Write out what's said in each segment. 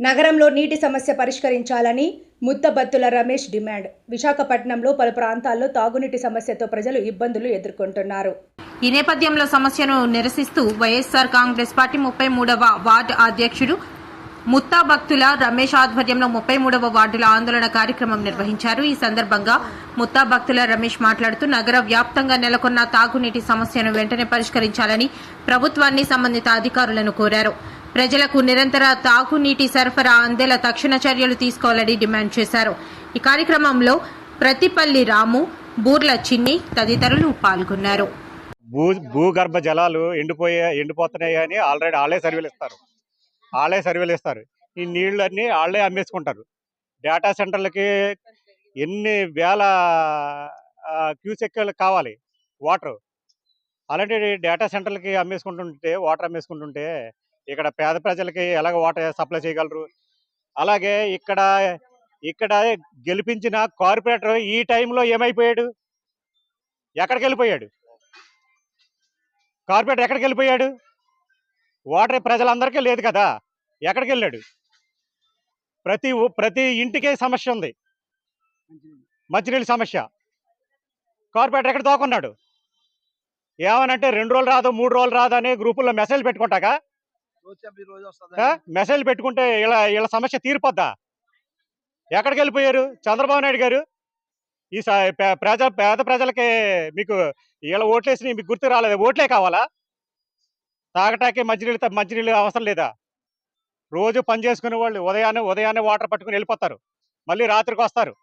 నగరంలో నీటి సమస్య పరిష్కరించాలని ముత్తబత్తుల రమేష్ డిమాండ్. విశాఖపట్నంలో పలు ప్రాంతాల్లో తాగునీటి సమస్యతో ప్రజలు ఇబ్బందులు ఎదుర్కొంటున్నారు. ఈ నేపథ్యంలో సమస్యను నిరసిస్తూ వైఎస్ఆర్ కాంగ్రెస్ పార్టీ 33వ వార్డు అధ్యక్షుడు ముత్తాబత్తుల రమేష్ ఆధ్వర్యంలో 33వ వార్డుల ఆందోళన కార్యక్రమం నిర్వహించారు. ఈ సందర్భంగా ముత్తాబత్తుల రమేష్ మాట్లాడుతూ నగర వ్యాప్తంగా నెలకొన్న తాగునీటి సమస్యను వెంటనే పరిష్కరించాలని ప్రభుత్వాన్ని సంబంధిత అధికారులను కోరారు. ప్రజలకు నిరంతర తాగునీటి సరఫరా అందేలా తక్షణ చర్యలు తీసుకోవాలని డిమాండ్ చేశారు. ఈ కార్యక్రమంలో ప్రతిపల్లి రాము, బూర్ల చిన్ని తదితరులు పాల్గొన్నారు. భూగర్భ జలాలు ఎండిపోతున్నాయి అని ఆల్రెడీ వాళ్ళే సర్వేలు ఇస్తారు. ఈ నీళ్ళన్నీ వాళ్ళే అమ్మేసుకుంటారు. డేటా సెంటర్లకి ఎన్ని వేల క్యూసెక్లు కావాలి వాటర్. అలాంటి డేటా సెంటర్లకి వాటర్ అమ్మేసుకుంటుంటే ఇక్కడ పేద ప్రజలకి ఎలాగ వాటర్ సప్లై చేయగలరు? అలాగే ఇక్కడ గెలిపించిన కార్పొరేటర్ ఈ టైంలో ఏమైపోయాడు? ఎక్కడికి వెళ్ళిపోయాడు? కార్పొరేటర్ ఎక్కడికి వెళ్ళిపోయాడు? వాటర్ ప్రజలందరికీ లేదు కదా, ఎక్కడికి వెళ్ళాడు? ప్రతి ఇంటికే సమస్య ఉంది, మంచినీళ్ళ సమస్య. కార్పొరేటర్ ఎక్కడ తోకున్నాడు? ఏమనంటే 2 రోజులు రాదు 3 రోజులు రాదు అని గ్రూపుల్లో మెసేజ్ పెట్టుకుంటాక మెసేజ్ పెట్టుకుంటే ఇలా సమస్య తీరిపోద్దా? ఎక్కడికి వెళ్ళిపోయారు చంద్రబాబు నాయుడు గారు? ఈ పేద ప్రజలకి మీకు ఇలా ఓట్లేసి మీకు గుర్తు రాలేదు? ఓట్లే కావాలా? తాగటానికి మంచినీళ్ళు అవసరం లేదా? రోజు పని చేసుకునే వాళ్ళు ఉదయాన్నే వాటర్ పట్టుకుని వెళ్ళిపోతారు, మళ్ళీ రాత్రికి వస్తారు.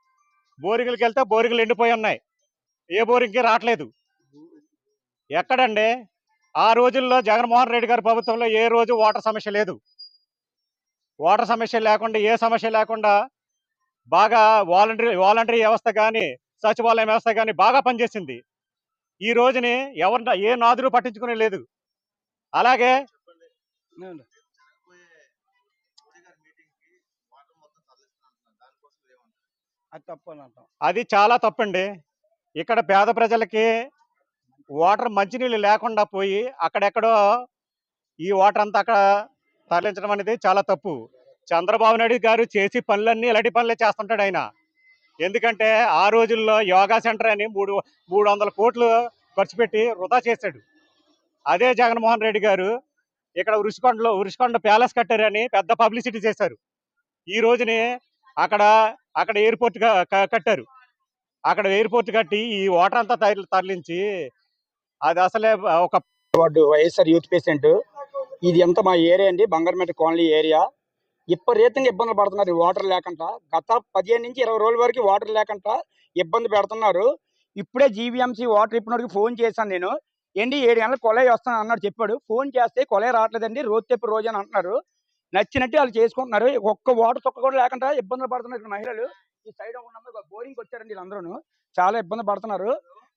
బోరింగ్లకు వెళ్తే బోరింగ్లు ఎండిపోయి ఉన్నాయి, ఏ బోరింగ్కి రావట్లేదు. ఎక్కడండి? ఆ రోజుల్లో జగన్మోహన్ రెడ్డి గారి ప్రభుత్వంలో ఏ రోజు వాటర్ సమస్య లేదు. వాటర్ సమస్య లేకుండా, ఏ సమస్య లేకుండా బాగా వాలంటరీ వ్యవస్థ కానీ సచివాలయం వ్యవస్థ కానీ బాగా పనిచేసింది. ఈ రోజుని ఏ నాదులు పట్టించుకునే లేదు. అలాగే అది చాలా తప్పండి. ఇక్కడ పేద ప్రజలకి వాటర్ మంచినీళ్ళు లేకుండా పోయి అక్కడెక్కడో ఈ వాటర్ అంతా అక్కడ తరలించడం అనేది చాలా తప్పు. చంద్రబాబు నాయుడు గారు చేసి పనులన్నీ ఇలాంటి పనులే చేస్తుంటాడు ఆయన. ఎందుకంటే ఆ రోజుల్లో యోగా సెంటర్ అని 300 కోట్లు ఖర్చు పెట్టి వృధా చేశాడు. అదే జగన్మోహన్ రెడ్డి గారు ఇక్కడ ఉరుషికొండ ప్యాలెస్ కట్టారని పెద్ద పబ్లిసిటీ చేశారు. ఈ రోజుని అక్కడ ఎయిర్పోర్ట్ కట్టారు. అక్కడ ఎయిర్పోర్ట్ కట్టి ఈ వాటర్ అంతా తరలించి అది అసలే ఒక వార్డు వైఎస్ఆర్ యూత్ పేషెంట్. ఇది ఎంత మా ఏరియా అండి, బంగారమేట కాలనీ ఏరియా. విపరీతంగా ఇబ్బందులు పడుతున్నారు వాటర్ లేకుండా. గత 15 నుంచి 20 రోజుల వరకు వాటర్ లేకుండా ఇబ్బంది పెడుతున్నారు. ఇప్పుడే జీవీఎంసీ వాటర్ ఇప్పటికి ఫోన్ చేశాను నేను. ఏంటి 7 గంటలకు కొలాయి వస్తాను అన్నాడు, చెప్పాడు. ఫోన్ చేస్తే కొలాయి రావట్లేదండి, రోజు అని అంటున్నారు. నచ్చినట్టు వాళ్ళు చేసుకుంటున్నారు. ఒక్క వాటర్ తొక్క కూడా లేకుండా ఇబ్బందులు పడుతున్నారు ఇక్కడ మహిళలు. ఈ సైడ్ ఉన్న బోరింగ్ వచ్చారండి వీళ్ళందరూ, చాలా ఇబ్బంది పడుతున్నారు.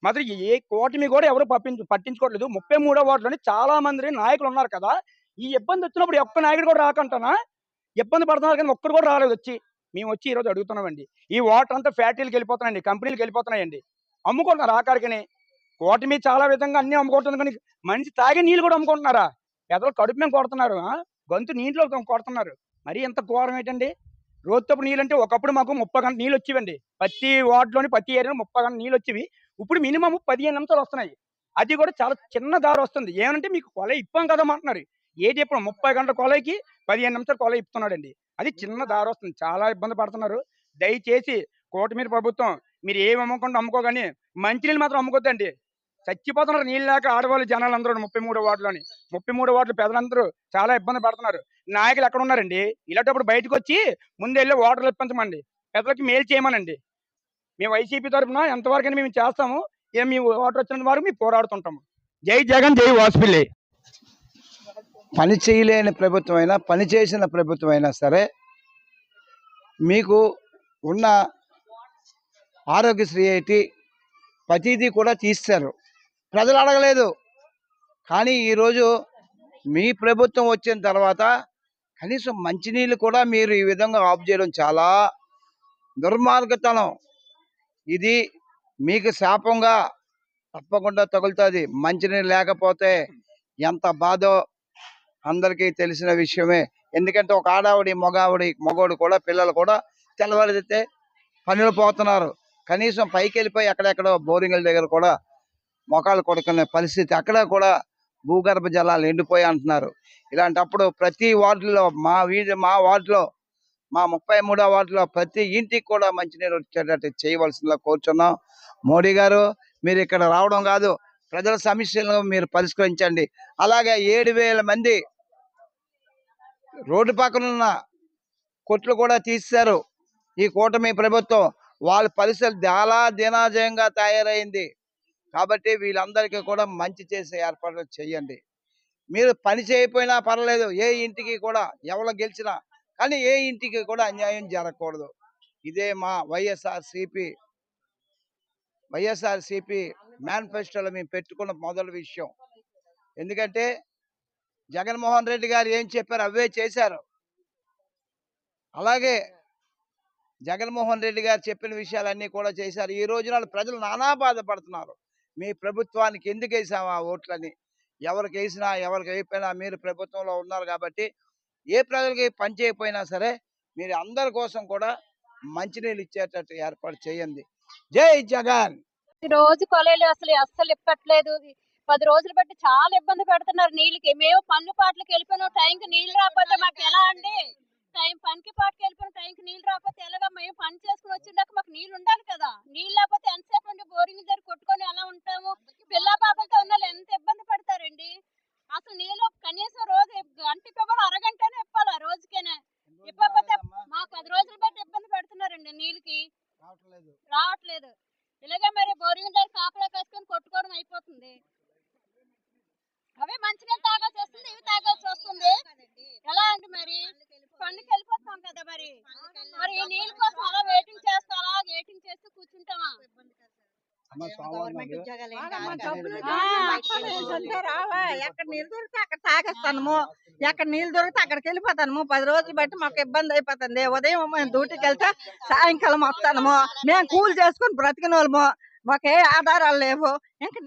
మాత్రం ఏ కూటమి కూడా ఎవరు పట్టించుకోవట్లేదు. 33వ వార్డులోని చాలా మంది నాయకులు ఉన్నారు కదా, ఈ ఇబ్బంది వచ్చినప్పుడు ఒక్క నాయకుడు కూడా రాకంటానా? ఇబ్బంది పడుతున్నారు కానీ ఒక్కరు కూడా రాలేదు వచ్చి. మేము వచ్చి ఈరోజు అడుగుతున్నామండి. ఈ వాటర్ అంతా ఫ్యాక్టరీలకు వెళ్ళిపోతున్నాయండి, కంపెనీలకు వెళ్ళిపోతున్నాయండి, అమ్ముకుంటున్నారు ఆఖరికని. కూటమి చాలా విధంగా అన్ని అమ్ముకుంటుంది కానీ మనిషి తాగే నీళ్ళు కూడా అమ్ముకుంటున్నారా? పెద్దలు కడుపు మేము కొడుతున్నారు, గొంతు నీటిలో కొడుతున్నారు. మరి ఎంత ఘోరం ఏంటండి? రోజుతప్పుడు నీళ్ళు అంటే ఒకప్పుడు మాకు 30 గంటల నీళ్ళు వచ్చేవండి. ప్రతి వార్డులోని ప్రతి ఏరియాలో 30 గంటల నీళ్ళు వచ్చేవి. ఇప్పుడు మినిమం 15 నిమిషాలు వస్తున్నాయి. అది కూడా చాలా చిన్న దారి వస్తుంది. ఏమంటే మీకు కొలై ఇప్పాం కదా అంటున్నారు. ఏది ఇప్పుడు 30 గంటల కొలైకి 15 నిమిషాలు కొలై ఇస్తున్నాడండి. అది చిన్న దారి వస్తుంది. చాలా ఇబ్బంది పడుతున్నారు. దయచేసి కూటమి ప్రభుత్వం మీరు ఏమి అమ్ముకోగానే మంచినీళ్ళు మాత్రం అమ్ముకోద్దండి. చచ్చిపోతున్నారు నీళ్ళు లేక ఆడవాళ్ళు జనాలు అందరూ 33 వార్డులోని 33 వార్డులు పెద్దలందరూ చాలా ఇబ్బంది పడుతున్నారు. నాయకులు ఎక్కడ ఉన్నారండి? ఇలాంటప్పుడు బయటకు వచ్చి ముందు వెళ్ళి వాటర్లు ఇప్పించమండి, పెద్దలకి మేలు చేయమనండి. మేము వైసీపీ తరఫున ఎంతవరకు మేము చేస్తాము. మీ వాటర్ వచ్చిన వరకు మేము పోరాడుతుంటాము. జై జగన్, జై వాసుపల్లి. పని చేయలేని ప్రభుత్వం అయినా, పని చేసిన ప్రభుత్వం అయినా సరే మీకు ఉన్న ఆరోగ్యశ్రీ ఏంటి ప్రతిదీ కూడా తీస్తారు. ప్రజలు అడగలేదు. కానీ ఈరోజు మీ ప్రభుత్వం వచ్చిన తర్వాత కనీసం మంచినీళ్ళు కూడా మీరు ఈ విధంగా ఆఫ్ చేయడం చాలా దుర్మార్గతనం. ఇది మీకు శాపంగా తప్పకుండా తగులుతుంది. మంచినీళ్ళు లేకపోతే ఎంత బాధో అందరికీ తెలిసిన విషయమే. ఎందుకంటే ఒక ఆడావిడి మగోడు కూడా పిల్లలు కూడా తెల్లవారితే పనులు పోతున్నారు. కనీసం పైకి వెళ్ళిపోయి ఎక్కడెక్కడో బోరింగుల దగ్గర కూడా మొఖాలు కొడుకునే పరిస్థితి, అక్కడ కూడా భూగర్భ జలాలు ఎండిపోయి అంటున్నారు. ఇలాంటప్పుడు ప్రతి వార్డులో మా వార్డులో మా 33వ వార్డులో ప్రతి ఇంటికి కూడా మంచినీరు వచ్చేటట్టు చేయవలసిందిగా కోరుచున్నాం. మోడీ గారు, మీరు ఇక్కడ రావడం కాదు, ప్రజల సమస్యలను మీరు పరిష్కరించండి. అలాగే 7,000 మంది రోడ్డు పక్కన ఉన్న కొట్లు కూడా తీశారు ఈ కూటమి ప్రభుత్వం. వాళ్ళ పరిస్థితి చాలా దీనాజయంగా తయారైంది. కాబట్టి వీళ్ళందరికీ కూడా మంచి చేసే ఏర్పాట్లు చేయండి. మీరు పని చేయకపోయినా పర్లేదు, ఏ ఇంటికి కూడా ఎవరు గెలిచినా, కానీ ఏ ఇంటికి కూడా అన్యాయం జరగకూడదు. ఇదే మా వైఎస్ఆర్సీపీ మేనిఫెస్టోలో మేము పెట్టుకున్న మొదటి విషయం. ఎందుకంటే జగన్మోహన్ రెడ్డి గారు ఏం చెప్పారు అవే చేశారు. అలాగే జగన్మోహన్ రెడ్డి గారు చెప్పిన విషయాలన్నీ కూడా చేశారు. ఈ రోజున ప్రజలు నానా బాధపడుతున్నారు. మీ ప్రభుత్వానికి ఎందుకు వేసాము ఆ ఓట్లని, ఎవరికి వేసినా ఎవరికి వేయకపోయినా మీరు ప్రభుత్వంలో ఉన్నారు కాబట్టి ఏ ప్రజలకి పని చేయకపోయినా సరే మీరు అందరి కోసం కూడా మంచినీళ్ళు ఇచ్చేటట్టు ఏర్పాటు చేయండి. జై జగన్. రోజు కొలేలు అస్సలు ఇప్పట్లేదు. 10 రోజులు బట్టి చాలా ఇబ్బంది పెడుతున్నారు నీళ్ళకి. మేము పన్ను పాటలకు వెళ్ళిపోయినాం, టైంకి నీళ్లు రాకపోతే మాకు ఎలా అండి? పనికి పాటకి వెళ్ళిపోయిన టైంకి నీళ్లు రాకపోతే ఎలాగా? మేము పని చేసుకుని వచ్చిందాక మాకు నీళ్లు ఉండాలి కదా. నీళ్ళు లేకపోతే ఎంతసేపు అండి బోరింగ్ దగ్గర కొట్టుకొని ఎలా ఉంటాము? పిల్ల పాపలతో ఉన్న వాళ్ళు ఎంత ఇబ్బంది పడతారండి. అసలు నీళ్ళు కనీసం రోజు గంట ఇవ్వాలి, అరగంటనే ఇవ్వాలి రోజుకేనే. ఇవ్వకపోతే మా 10 రోజులు బట్టి ఇబ్బంది పెడుతున్నారండి నీళ్ళకి, రావట్లేదు. ఇలాగే మరి బోరింగ్ దగ్గర కాపలా కాసుకొని కొట్టుకోవడం అయిపోతుంది. అవే మంచినీళ్ళు తాగాల్సి వస్తుంది, ఇవి తాగాల్సి వస్తుంది. ఎలా అండి మరి? పన్నుకి వెళ్ళిపోతాం కదా మరి ఈ నీళ్ళ కోసం అలా వెయిటింగ్ చేస్తూ కూర్చుంటామా? ఎక్కడ నీళ్ళు దొరికితే అక్కడ తాగేస్తాము, ఎక్కడ నీళ్ళు దొరికితే అక్కడికి వెళ్ళిపోతాము. 10 రోజులు బట్టి మాకు ఇబ్బంది అయిపోతుంది. ఉదయం మేము డ్యూటీకి వెళ్తే సాయంకాలం వస్తాము. మేము కూలి చేసుకుని బ్రతికిన వాళ్ళము, మాకే ఆధారాలు లేవు. ఇంకా